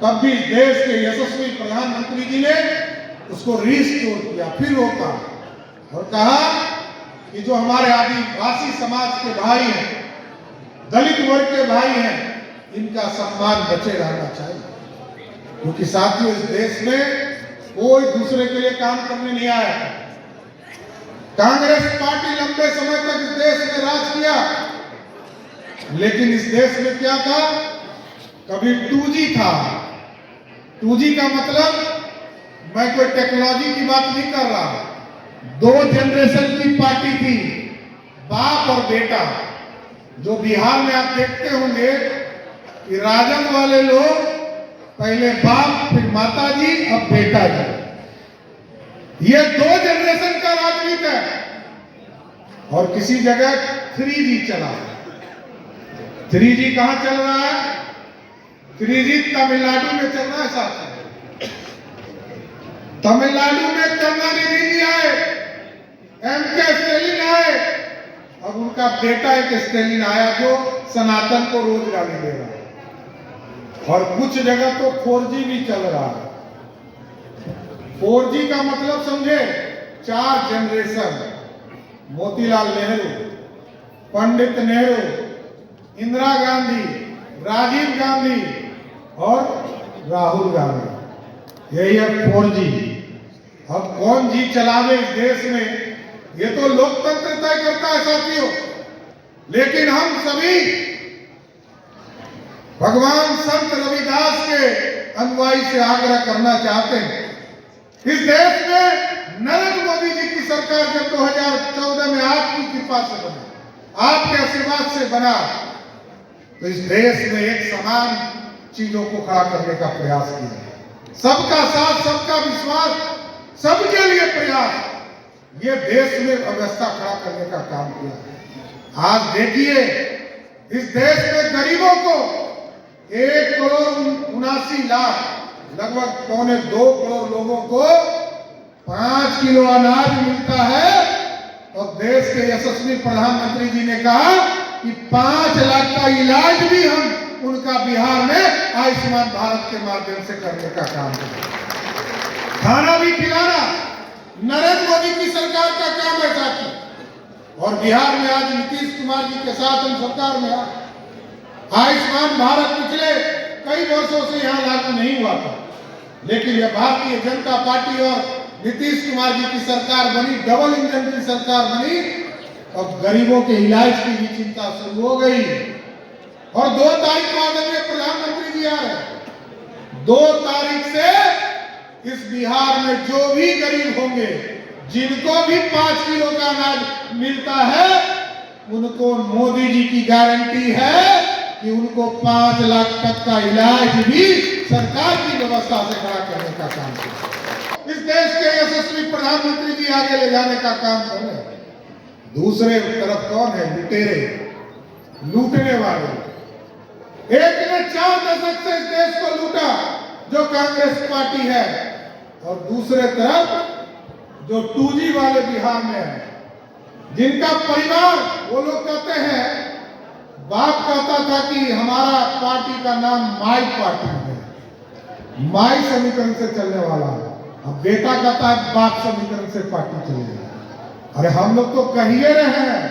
तब भी देश के यशस्वी प्रधानमंत्री जी ने उसको रिस्टोर किया, फिर रोका और कहा कि जो हमारे आदिवासी समाज के भाई हैं, दलित वर्ग के भाई हैं, इनका सम्मान बचे रहना चाहिए। क्योंकि साथियों, इस देश में कोई दूसरे के लिए काम करने नहीं आया। कांग्रेस पार्टी लंबे समय तक इस देश में राज किया, लेकिन इस देश में क्या था? कभी 2G था। 2G का मतलब, मैं कोई टेक्नोलॉजी की बात नहीं कर रहा, 2 जनरेशन की पार्टी थी, बाप और बेटा। जो बिहार में आप देखते होंगे कि राजन वाले लोग पहले बाप, फिर माता जी, अब बेटा जी। ये 2 जनरेशन का राजनीति है। और किसी जगह 3G चला। 3G कहां चल रहा है? 3G तमिलनाडु में चल रहा है साहब। तमिलनाडु में करुणानिधि जी आए, MK स्टालिन आए, अब उनका बेटा एक स्टालिन आया जो सनातन को रोजगारी दे रहा है। और कुछ जगह तो 4G भी चल रहा है। 4G का मतलब समझे, 4 जनरेशन। मोतीलाल नेहरू, पंडित नेहरू, इंदिरा गांधी, राजीव गांधी और राहुल गांधी, यही है 4G। अब कौन जी चलावे इस देश में, ये तो लोकतंत्र तय करता है साथियों। लेकिन हम सभी भगवान संत रविदास के अनुयायी से आग्रह करना चाहते हैं, इस देश में नरेंद्र मोदी जी की सरकार जब 2014 में आपकी कृपा से बना, आपके आशीर्वाद से बना, तो इस देश में एक समान चीजों को खड़ा करने का प्रयास किया। सबका साथ, सबका विश्वास, सबके लिए प्रयास, ये देश में व्यवस्था खड़ा करने का काम किया। आज देखिए, इस देश में गरीबों को 1,79,00,000, लगभग 2.25 करोड़ लोगों को 5 किलो अनाज मिलता है। और देश के यशस्वी प्रधानमंत्री जी ने कहा कि 5 लाख का इलाज भी हम उनका बिहार में आयुष्मान भारत के माध्यम से करने का काम करें। खाना भी खिलाना नरेंद्र मोदी की सरकार का काम है साथी। और बिहार में आज नीतीश कुमार जी के साथ हम सरकार में आयुष्मान भारत पिछले कई वर्षों से यहाँ लागू नहीं हुआ था, लेकिन यह भारतीय जनता पार्टी और नीतीश कुमार जी की सरकार बनी, डबल इंजन की सरकार बनी, और गरीबों के इलाज की भी चिंता शुरू हो गई। और 2 तारीख को आदरणीय प्रधानमंत्री जी आ रहे हैं। 2 तारीख से इस बिहार में जो भी गरीब होंगे, जिनको भी 5 किलो का अनाज मिलता है, उनको मोदी जी की गारंटी है कि उनको 5 लाख तक का इलाज भी सरकार की व्यवस्था से खड़ा करने का काम करें। इस देश के यशस्वी प्रधानमंत्री जी आगे ले जाने का काम कर रहे हैं। दूसरे तरफ कौन है? लुटेरे, लूटने वाले। एक ने 4 दशक से इस देश को लूटा, जो कांग्रेस पार्टी है, और दूसरे तरफ जो 2G वाले बिहार में है, जिनका परिवार, वो लोग कहते हैं, बाप कहता था कि हमारा पार्टी का नाम माई पार्टी है, माई समीकरण से चलने वाला है। अब बेटा कहता है बाप समीकरण से पार्टी चलेगी। अरे हम लोग तो कहिए रहे हैं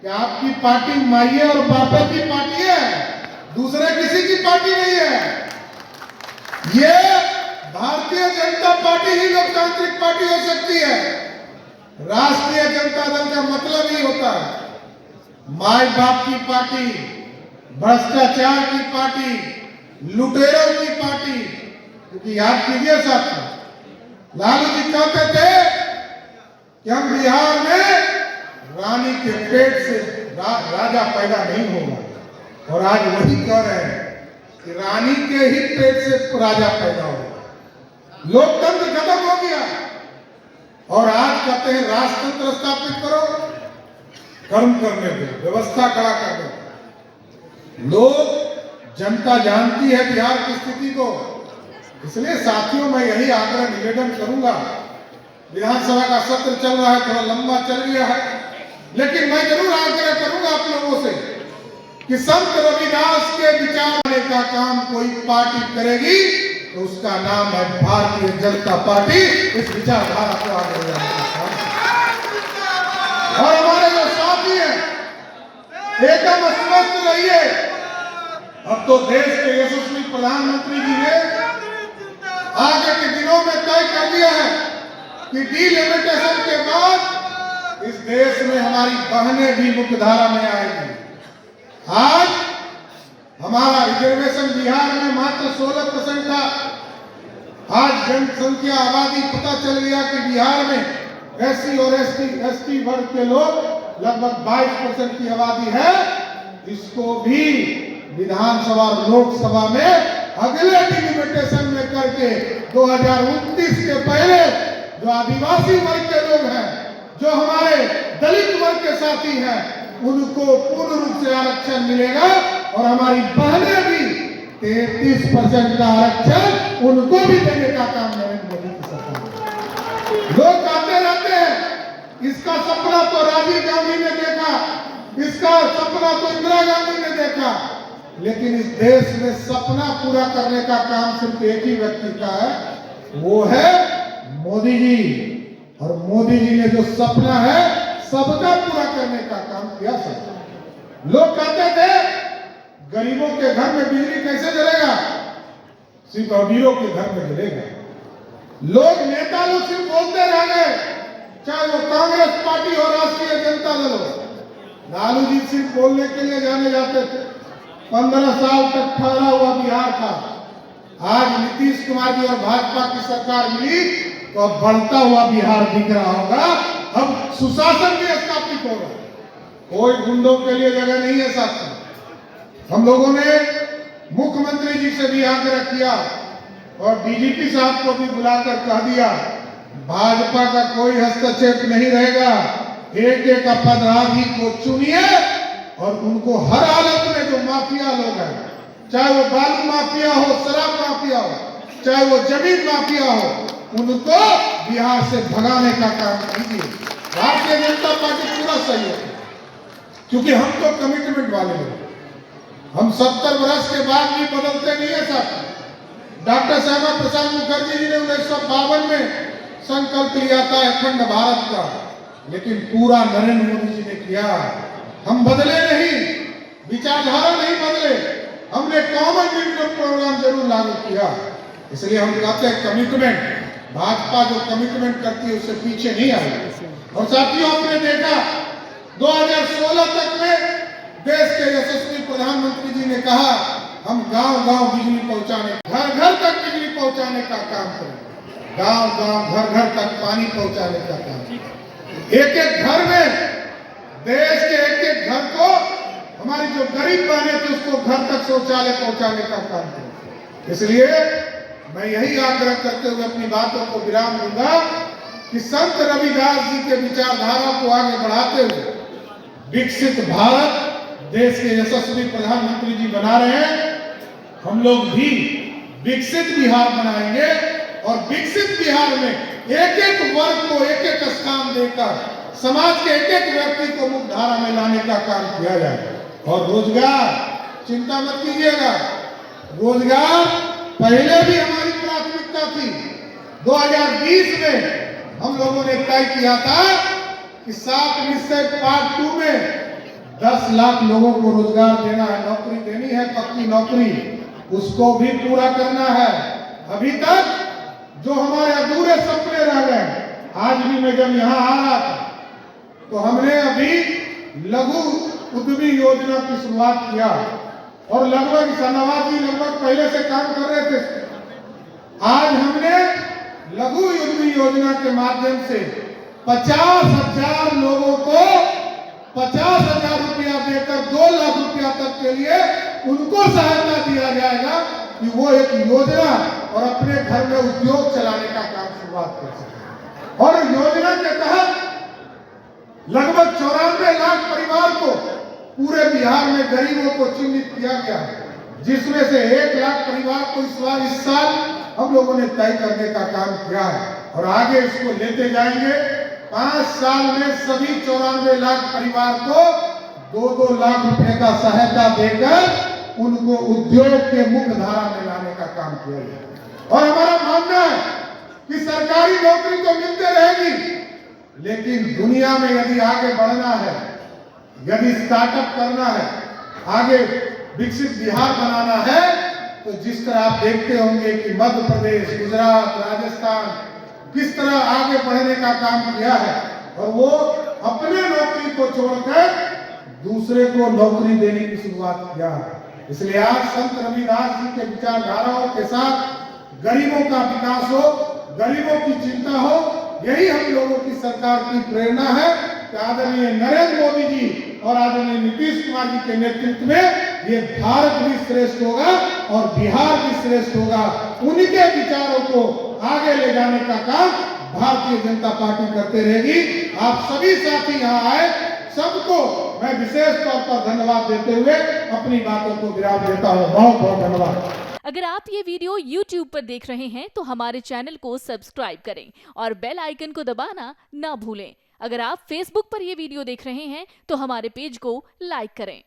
कि आपकी पार्टी माइये और बापे की पार्टी है, दूसरे किसी की पार्टी नहीं है। ये भारतीय जनता पार्टी ही लोकतांत्रिक पार्टी हो सकती है। राष्ट्रीय जनता दल का मतलब ही होता है माई बाप की पार्टी, भ्रष्टाचार की पार्टी, लुटेरों की पार्टी। क्योंकि याद कीजिए साथियों, लालू जी कहते थे कि हम बिहार में रानी के पेट से राजा पैदा नहीं होगा, और आज वही कह रहे हैं कि रानी के ही पेट से राजा पैदा होगा। लोकतंत्र खत्म हो गया, और आज कहते हैं राष्ट्रतंत्र स्थापित करो, कर्म करने दो, व्यवस्था खड़ा कर दो। लोग, जनता जानती है बिहार की स्थिति को। इसलिए साथियों, मैं यही आग्रह निवेदन करूंगा। विधानसभा का सत्र चल रहा है, थोड़ा लंबा चल गया है, लेकिन मैं जरूर आग्रह करूंगा आप लोगों से कि संत रविदास के विचार का काम कोई पार्टी करेगी तो उसका नाम है भारतीय जनता पार्टी। इस विचारधारा को आगे ले जाने का काम। और हमारे जो साथी हैं एकदम स्वस्थ रहिए। अब तो देश के यशस्वी प्रधानमंत्री जी ने आगे के दिनों में तय कर दिया है कि डिलिमिटेशन के बाद इस देश में हमारी बहनें भी मुख्यधारा में आएगी। आज हमारा रिजर्वेशन बिहार में मात्र 16% था। आज जनसंख्या आबादी पता चल गया कि बिहार में एससी और एसटी वर्ग के लोग लगभग 22% की आबादी है। इसको भी विधानसभा और लोकसभा में अगले डिलिमिटेशन में करके 2029 के पहले जो आदिवासी वर्ग के लोग हैं, जो हमारे दलित वर्ग के साथी हैं, उनको पूर्ण रूप से आरक्षण मिलेगा और हमारी बहनें भी 33% का आरक्षण उनको भी देने का काम नरेंद्र मोदी की सरकार। लोग कहते रहते हैं इसका सपना तो राजीव गांधी ने देखा, इसका सपना तो इंदिरा गांधी ने देखा, लेकिन इस देश में सपना पूरा करने का काम सिर्फ एक ही व्यक्ति का है, वो है मोदी जी। और मोदी जी ने जो सपना है सबका पूरा करने का काम किया। सब लोग कहते थे गरीबों के घर में बिजली कैसे जलेगा, सिर्फ अमीरों के घर में जलेगा। लोग नेता लोग सिर्फ बोलते रह गए, चाहे वो कांग्रेस पार्टी हो राष्ट्रीय जनता दल हो। लालू जी सिर्फ बोलने के लिए जाने जाते थे। 15 साल तक ठहरा हुआ बिहार था। आज नीतीश कुमार जी और भाजपा की सरकार मिली तो अब बढ़ता हुआ बिहार दिख रहा होगा। अब सुशासन भी स्थापित होगा। कोई गुंडों के लिए जगह नहीं है साथी। हम लोगों ने मुख्यमंत्री जी से भी आग्रह किया और डीजीपी साहब को भी बुलाकर कह दिया भाजपा का कोई हस्तक्षेप नहीं रहेगा। एक एक अपराधी को चुनिए और उनको हर हालत में जो माफिया लोग हैं, चाहे वो बालू माफिया हो, शराब माफिया हो, चाहे वो जमीन माफिया हो, उनको बिहार से भगाने का काम कीजिए। भारतीय जनता पार्टी पूरा सही है, क्योंकि हम तो कमिटमेंट वाले लोग। हम 70 वर्ष के बाद भी बदलते नहीं है साहब। डॉक्टर श्यामा प्रसाद मुखर्जी जी ने 1952 में संकल्प लिया था अखंड भारत का, लेकिन पूरा नरेंद्र मोदी जी ने किया। हम बदले नहीं, विचारधारा नहीं बदले, हमने कॉमन मिनिमम प्रोग्राम जरूर लागू किया। इसलिए हम कहते हैं कमिटमेंट, भाजपा जो कमिटमेंट करती है उससे पीछे नहीं आएगी। और साथियों, आपने देखा 2016 तक में देश के यशस्वी प्रधानमंत्री जी ने कहा हम गांव-गांव बिजली पहुंचाने, घर-घर तक बिजली पहुंचाने का काम करें। गांव-गांव, घर-घर तक पानी पहुंचाने का काम। एक-एक घर में, देश के एक-एक घर को, हमारी जो गरीब बहनें थी उसको घर तक शौचालय पहुंचाने का काम करें। इसलिए मैं यही आग्रह करते हुए अपनी बातों को विराम दूंगा कि संत रविदास जी के विचारधारा को आगे बढ़ाते हुए विकसित भारत देश के यशस्वी प्रधानमंत्री जी बना रहे हैं। हम लोग भी विकसित बिहार बनाएंगे और विकसित बिहार में एक-एक वर्ग को एक-एक स्थान देकर समाज के एक-एक व्यक्ति को मुख्यधारा में लाने का काम किया जाए। और रोजगार, चिंता मत कीजिएगा, रोजगार पहले भी हमारी प्राथमिकता थी। 2020 में हम लोगों ने तय किया था कि 7 निश्चय पार्ट 2 में 10 लाख लोगों को रोजगार देना है, नौकरी देनी है, पक्की नौकरी, उसको भी पूरा करना है। अभी तक जो हमारे अधूरे सपने रह गए, आज भी मैं जब यहाँ आ रहा था तो हमने अभी लघु उद्यमी योजना की शुरुआत किया और लगभग शाहनवाज जी लगभग पहले से काम कर रहे थे। आज हमने लघु उद्यमी योजना के माध्यम से 50,000 लोगों को 50,000 रुपया देकर 2 लाख रुपया तक के लिए उनको सहायता दिया जाएगा कि वो एक योजना और अपने घर में उद्योग चलाने का काम शुरुआत कर सके। और योजना के तहत लगभग 94 लाख परिवार को पूरे बिहार में गरीबों को चिन्हित किया गया है, जिसमें से 1 लाख परिवार को इस साल हम लोगों ने तय करने का काम किया है और आगे इसको लेते जाएंगे। 5 साल में सभी 94 लाख परिवार को 2-2 लाख रुपए का सहायता देकर उनको उद्योग के मुख्य धारा में लाने का काम किया गया। और हमारा मानना है कि सरकारी नौकरी तो मिलते रहेगी, लेकिन दुनिया में यदि आगे बढ़ना है, यदि स्टार्टअप करना है, आगे विकसित बिहार बनाना है, तो जिस तरह आप देखते होंगे कि मध्य प्रदेश, गुजरात, राजस्थान किस तरह आगे बढ़ने का काम किया है, और वो अपने नौकरी को छोड़कर दूसरे को नौकरी देने की शुरुआत किया है। इसलिए आज संत रविदास जी के विचारधाराओं के साथ गरीबों का विकास हो, गरीबों की चिंता हो, यही हम लोगों की सरकार की प्रेरणा है कि आदरणीय नरेंद्र मोदी जी और आदरणीय नीतीश कुमार जी के नेतृत्व में ये भारत भी श्रेष्ठ होगा और बिहार भी श्रेष्ठ होगा। उनके विचारों को आगे ले जाने का काम भारतीय जनता पार्टी करते रहेगी। आप सभी साथी यहाँ आए, सबको मैं विशेष तौर पर धन्यवाद देते हुए अपनी बातों को विराम देता हूँ। बहुत बहुत धन्यवाद। अगर आप ये वीडियो YouTube पर देख रहे हैं तो हमारे चैनल को सब्सक्राइब करें और बेल आइकन को दबाना ना भूलें। अगर आप Facebook पर ये वीडियो देख रहे हैं तो हमारे पेज को लाइक करें।